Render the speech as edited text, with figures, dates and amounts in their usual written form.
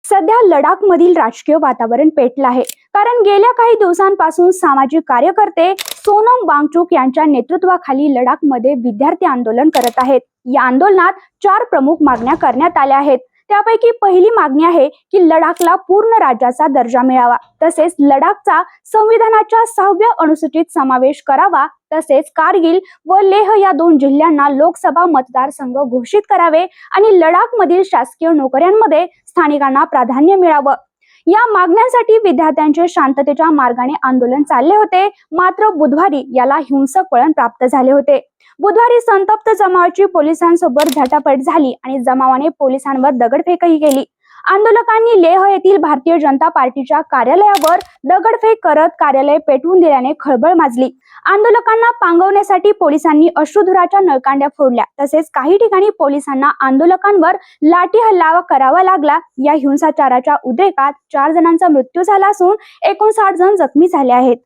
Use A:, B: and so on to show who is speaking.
A: सध्या लडाख मधील राजकीय वातावरण पेटलं आहे। कारण गेल्या काही दिवसांपासून सामाजिक कार्यकर्ते सोनम वांगचुक यांच्या नेतृत्वाखाली लडाख मध्ये विद्यार्थी आंदोलन करत आहेत। या आंदोलनात 4 प्रमुख मागण्या करण्यात आल्या आहेत। त्यापैकी पहिली मागणी आहे की लडाखला पूर्ण राज्याचा दर्जा मिळावा, तसेच लडाखचा संविधानाच्या 6व्या अनुसूचीत समावेश करावा, तसेच कारगिल व लेह या 2 जिल्ह्यांना लोकसभा मतदारसंघ घोषित करावे आणि लडाख मधील शासकीय नोकऱ्यांमध्ये स्थानिकांना प्राधान्य मिळावं। या मागण्यांसाठी विद्यार्थ्यांचे शांततेच्या मार्गाने आंदोलन चालले होते, मात्र बुधवारी याला हिंसक वळण प्राप्त झाले होते। बुधवारी संतप्त जमावाची पोलिसांसोबत झटापट झाली आणि जमावाने पोलिसांवर दगडफेकही केली। आंदोलकांनी लेह येथील भारतीय जनता पार्टीच्या कार्यालयावर दगडफेक करत कार्यालय पेटवून दिल्याने खळबळ माजली। आंदोलकांना पांगवण्यासाठी पोलिसांनी अश्रुधुराच्या नळकांड्या फोडल्या, तसेच काही ठिकाणी पोलिसांना आंदोलकांवर लाठी हल्ला करावा लागला। या हिंसाचाराच्या उद्रेकात 4 जणांचा मृत्यू झाला असून 59 जण जखमी झाले आहेत।